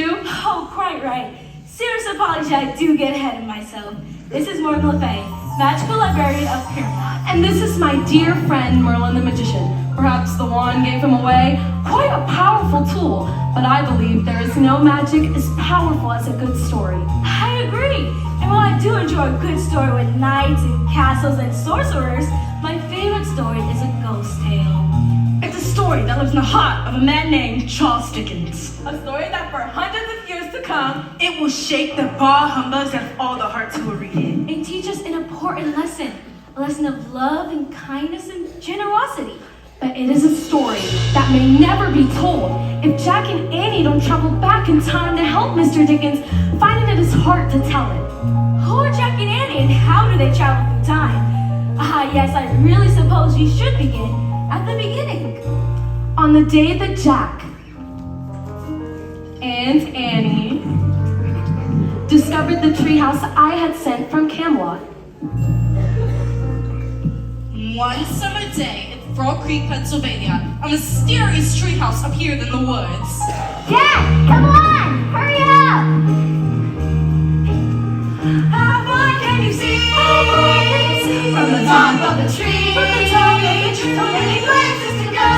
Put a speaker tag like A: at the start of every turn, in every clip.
A: you?
B: Oh, quite right. Serious apology, I do get ahead of myself. This is Morgan Le Fay, Magical Librarian of Paramount.
A: And this is my dear friend Merlin the Magician. Perhaps the wand gave him away. Quite a powerful tool, but I believe there is no magic as powerful as a good story.
B: I agree. And while I do enjoy a good story with knights and castles and sorcerers, my favorite story is a ghost tale.
C: It's a story that lives in the heart of a man named Charles Dickens.
D: A story that for hundreds of years to come,
C: It will shake the bar humbugs out of all the hearts who will read it.
B: And teach us an important lesson. A lesson of love and kindness and generosity.
A: But it is a story that may never be told if Jack and Annie don't travel back in time to help Mr. Dickens find it in his heart to tell it.
B: Who are Jack and Annie and how do they travel through time? Yes, I really suppose we should begin at the beginning.
A: On the day that Jack and Annie discovered the treehouse I had sent from Camelot.
E: One summer day in Frog Creek, Pennsylvania, a mysterious treehouse appeared in the woods.
F: Jack, come on! Hurry up!
B: How far can you see? From the top of the tree. So many places to go.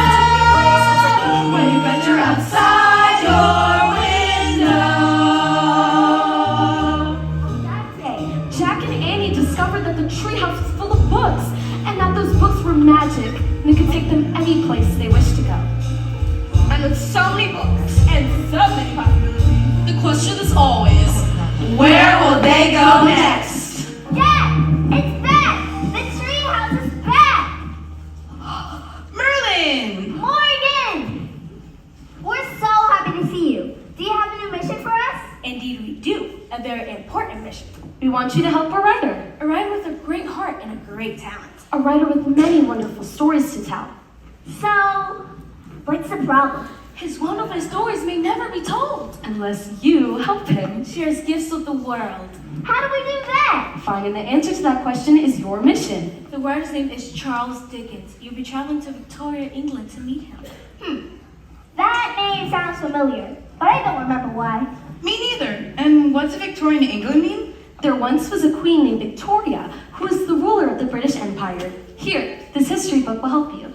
B: When you venture outside your window.
A: That day, Jack and Annie discovered that the treehouse was full of books, and that those books were magic, and they could take them any place they wished to go.
C: And with so many books and so many possibilities,
E: The question is always,
C: where will they go next?
F: Jack, it's back! The treehouse is back!
C: Merlin!
F: Morgan! We're so happy to see you. Do you have a new mission for us?
B: Indeed we do. A very important mission.
A: We want you to help a writer.
B: A writer with a great heart and a great talent.
A: A writer with many wonderful stories to tell.
F: So, what's the problem?
B: His wonderful stories may never be told.
A: Unless you help him.
B: Shares gifts with the world.
F: How do we do that?
A: Finding the answer to that question is your mission.
B: The writer's name is Charles Dickens. You'll be traveling to Victoria, England to meet him.
F: That name sounds familiar, but I don't remember why.
C: Me neither. And what does Victorian England mean?
A: There once was a queen named Victoria who was the ruler of the British Empire. Here, this history book will help you.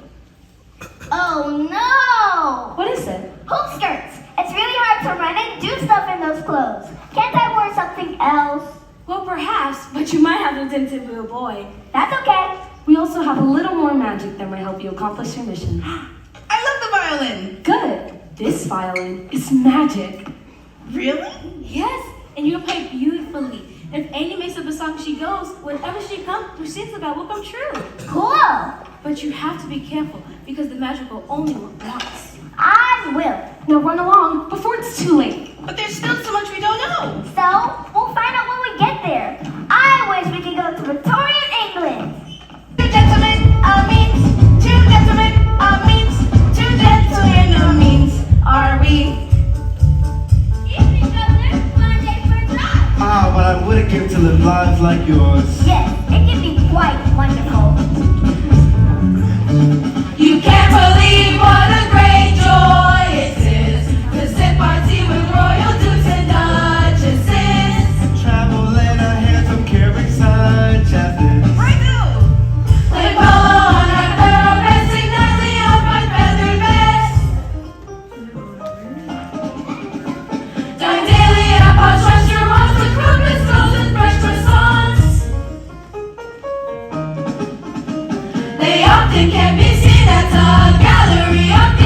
F: Oh no!
A: What is it?
F: Hoop skirts! It's really hard to run and do stuff in those clothes. Can't I wear something else?
B: Well, perhaps, but you might have to turn into a boy.
F: That's okay.
A: We also have a little more magic that might help you accomplish your mission.
C: I love the violin.
A: Good. This violin is magic.
C: Really?
B: Yes, and you'll play beautifully. If Annie makes up a song she goes, whenever she comes or sings about will come true.
F: Cool!
B: But you have to be careful because the magic will only work once.
F: I will.
A: Now run along before it's too late.
C: But there's still so much we don't know.
F: So, we'll find out when we get there. I wish we could go to Victorian England.
C: Two gentlemen, means. Two gentlemen, means. Two gentlemen, means. Are we?
F: Evening, Governor. Monday for drive.
G: What I wouldn't give to live lives like yours.
F: Yes, it can be quite wonderful.
B: You can't believe what a great joy it is to sit party with royal dukes and duchesses.
G: Travel in a handsome carriage such as this.
C: I do.
B: Play polo on our pearl and sing nightly on my feather beds. Dine daily at posh restaurants with croquettes, rolls, and fresh croissants. They often can be seen at the gallery of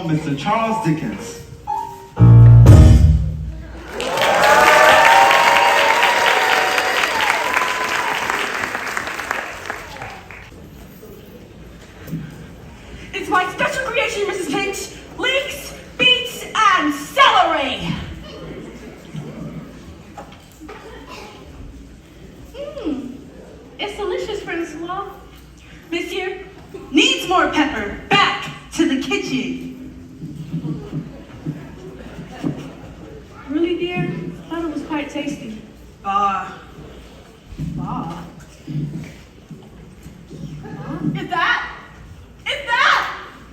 G: call Mr. Charles Dickens.
D: It's my special creation, Mrs. Finch. Leeks, beets, and celery.
E: It's delicious, Francois.
D: Monsieur, needs more pepper. Back to the kitchen.
E: Really, dear? Thought it was quite tasty.
D: Is that?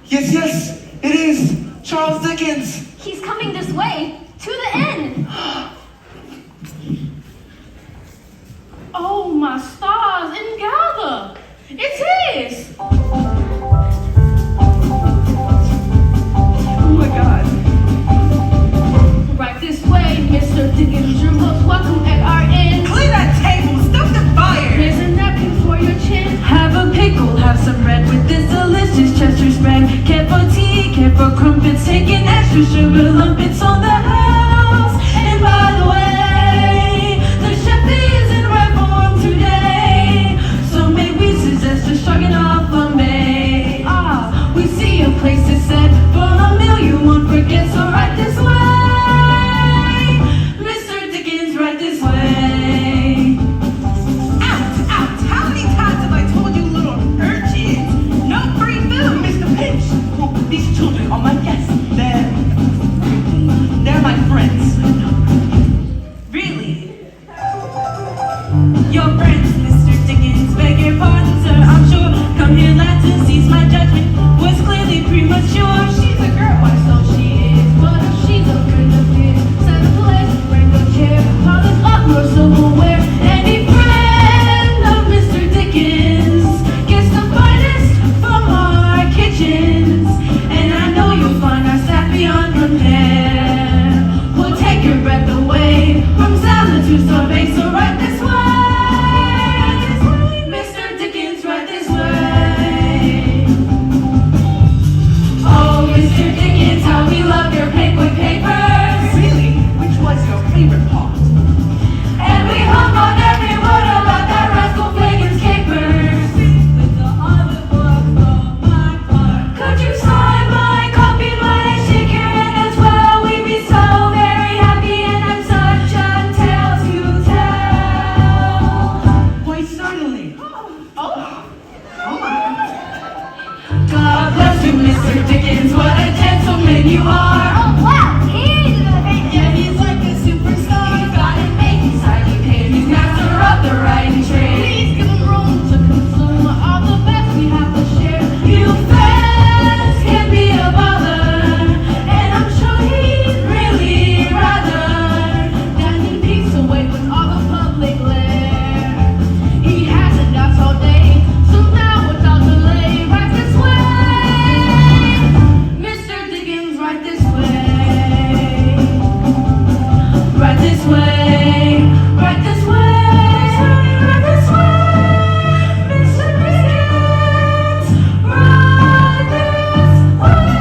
G: Yes, yes, it is Charles Dickens.
F: He's coming this way, to the inn.
E: Oh, my stars and gather. It's his.
D: Oh my God.
E: Right this way, Mr. Dickens. You're most welcome at our inn.
D: Clear that table. Stop the fire.
E: Here's a napkin for your chin.
A: Have a pickle, have some bread with this delicious Chester spread. Care for tea, care for crumpets, taking extra sugar lumpets on the house. And by the way, the chef isn't right for today, so may we suggest a stroganoff flambe. We see a place is set for a meal you won't forget, so right this way, Mr. Dickens, right this way.
D: Out. How many times have I told you little urchins? No free food.
H: Mr. Pinch, these children are my guests. They're my friends.
D: Really? Your friends, Mr. Dickens, beg your pardon, sir, I'm sure. Come here, lads, and seize my judgment was clearly premature.
E: She's a girl, why so she is. But if she's a friend of his, set a place, bring a chair, polish up your silverware.
A: Any friend of Mr. Dickens gets the finest from our kitchens, and I know you'll find our staff beyond compare. We'll take your breath away from salad to sorbet, so right this way, Mr. Dickens, right this way. Oh, Mr. Dickens, how we love your paper papers.
H: Really? Which was your favorite part?
A: And we hung on every word about that rascal Fagan's capers. With the other books on my part. Could you sign my copy, might I shake your hand as well? We'd be so very happy and have such a tale to tell.
H: Why, certainly.
A: God bless you, Mr. Dickens, what a gentleman you are.
F: Oh, wow, he's
A: Yeah, he's like a superstar. He's got it made, he's highly paid, he's master of the writing trade.
E: Please give him room to consume all the best we have to share.
A: You fans can be a bother, and I'm sure he'd really rather
E: Dining peace away with all the public glare. He hasn't doubts all day, so now without delay, right this way,
A: Mr. Dickens, right this way. Right this way, right this way, right this way, Mr. Dickens, right this way.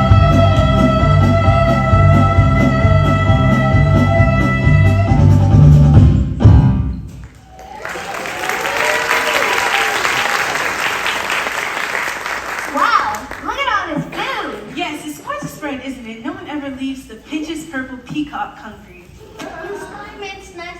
F: wow, look at all this food.
D: Yes, it's quite a spread, isn't it? No one ever leaves the Pinch's purple peacock hungry.
F: It's nice.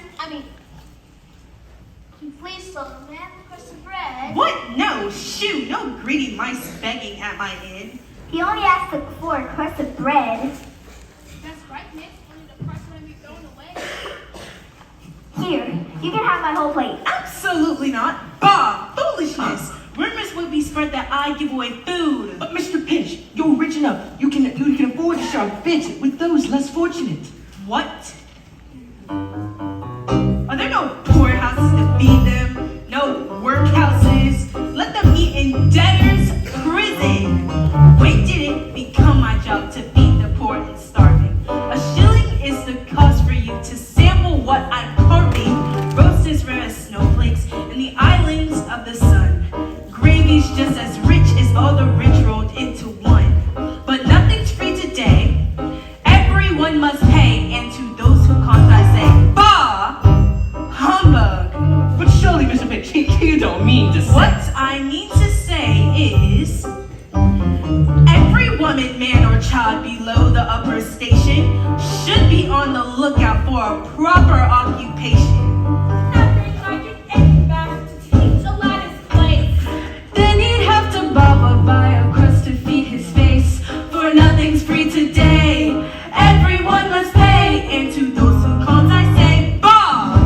F: Please, little man, crust of bread.
D: What? No, shoo, no greedy mice begging at my inn.
F: He only asked for a crust of bread.
E: that's right, Nick. Only the price might be thrown away.
F: Here, you can have my whole plate.
D: Absolutely not. Bah, foolishness. Rumors would be spread that I give away food.
H: But Mr. Pinch, you're rich enough. You can afford to share a bit with those less fortunate.
D: What? Are there no poorhouses to feed them? No workhouses? Let them eat in debtor's prison. Wait, did it become my job to feed the poor and starving? A shilling is the cost for you to sample what I'm carving. Roast as rare as snowflakes in the islands of the sun. Gravy's just as rich as all the rich rolled into one. But nothing's free today. the upper station should be on the lookout for a proper occupation.
B: Nothing like an expert to teach a lad his place.
A: Then he'd have to bob or buy a crust to feed his face. For nothing's free today, everyone must pay.
D: And to those who can't, I say, bah!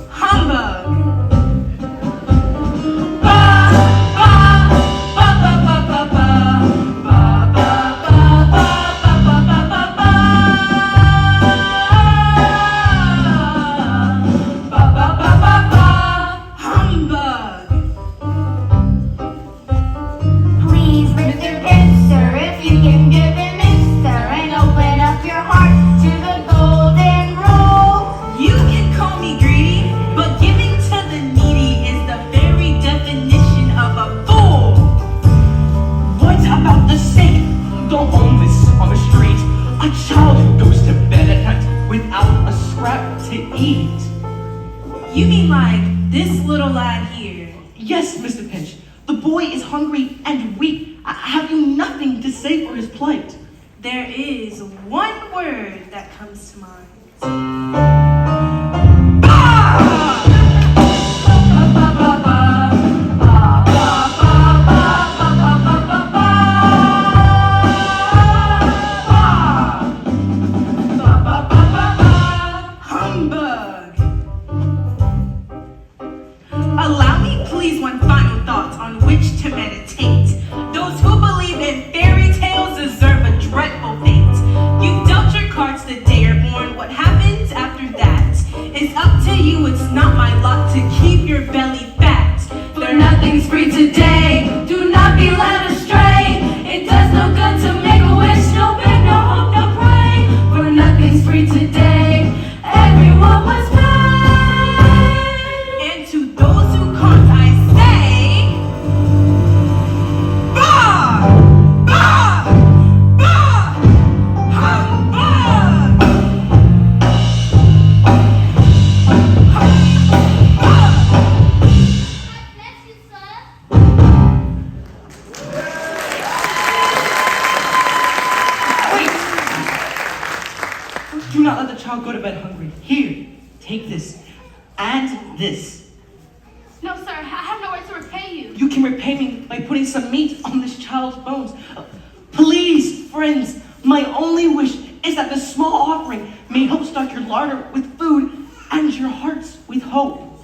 D: Humbug!
C: Please lift your pincer if you can give him mister and open up your heart to the golden rule.
D: You can call me greedy, but giving to the needy is the very definition of a fool.
H: What about the sick, the homeless on the street, a child who goes to bed at night without a scrap to eat?
D: You mean like this little lad here?
H: Yes, Mr. Pinch. The boy is hungry and weak. Have you nothing to say for his plight?
D: There is one word that comes to mind. Humbug! Allow me please one final thought on which to meditate. Those who believe in fairy tales deserve a dreadful fate. You've dealt your cards the day you're born. What happens after that is up to you. It's not my lot to keep your belly fat.
A: For nothing's free today, do not be led astray. It does no good to make a wish, no beg, no hope, no pray. For nothing's free today, everyone must pay.
D: And to those who can't, I say, bah! Bah! Bah! Humbug!
B: Bless you, sir.
H: Wait! Do not let the child go to bed hungry. Here, take this and this.
E: No, sir, I have no way to repay you.
H: You can repay me by putting some meat on this child's bones. Please, friends, my only wish is that this small offering may help stock your larder with food and your hearts with hope.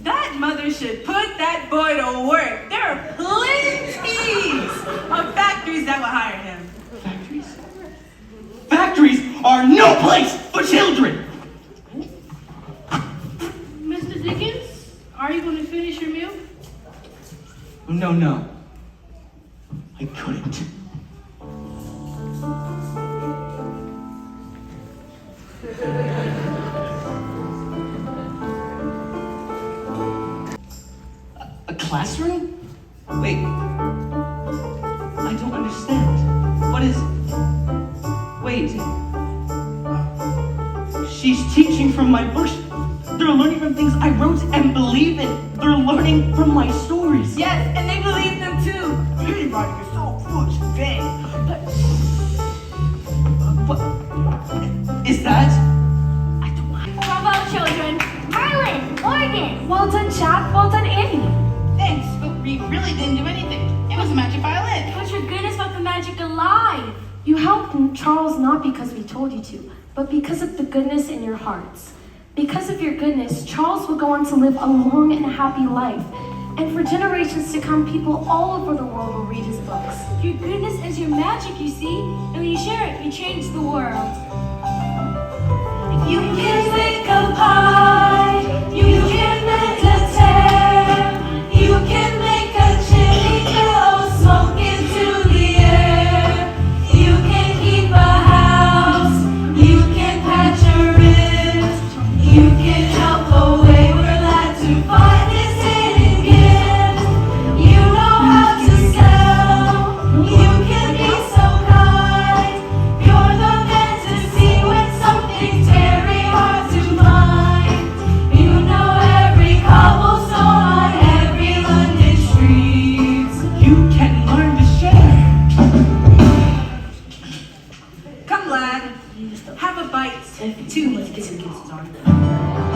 D: That mother should put that boy to work. There are plenty of factories that will hire him.
H: Factories? Factories are no place for children!
E: Mr. Dickens, are you going to finish your meal?
H: No. I couldn't. A classroom? Wait. I don't understand. What is... Wait. She's teaching from my books. They're learning from things I wrote and believe in. They're learning from my stories.
D: Yes, and they believe them too.
H: Reading writing is so foolish and vain. But... what is that? I don't like...
F: Bravo, children. Merlin, Morgan.
A: Well done, Jack. Well done, Annie.
E: Thanks, but we really didn't do anything. It was a magic violin.
F: But your goodness about the magic alive.
A: You helped Charles not because we told you to, but because of the goodness in your hearts. Because of your goodness, Charles will go on to live a long and happy life. And for generations to come, people all over the world will read his books.
F: Your goodness is your magic, you see. And when you share it, you change the world.
A: You can make a pie, you can make a tear, you can make a chimney blow smoke into the air. You can keep a house, you can patch a rift, you can help a wayward lad to find his hidden gift. You know how to sell, you can be so kind. You're the man to see when something's very hard to find.
D: glad. Have a bite to eat.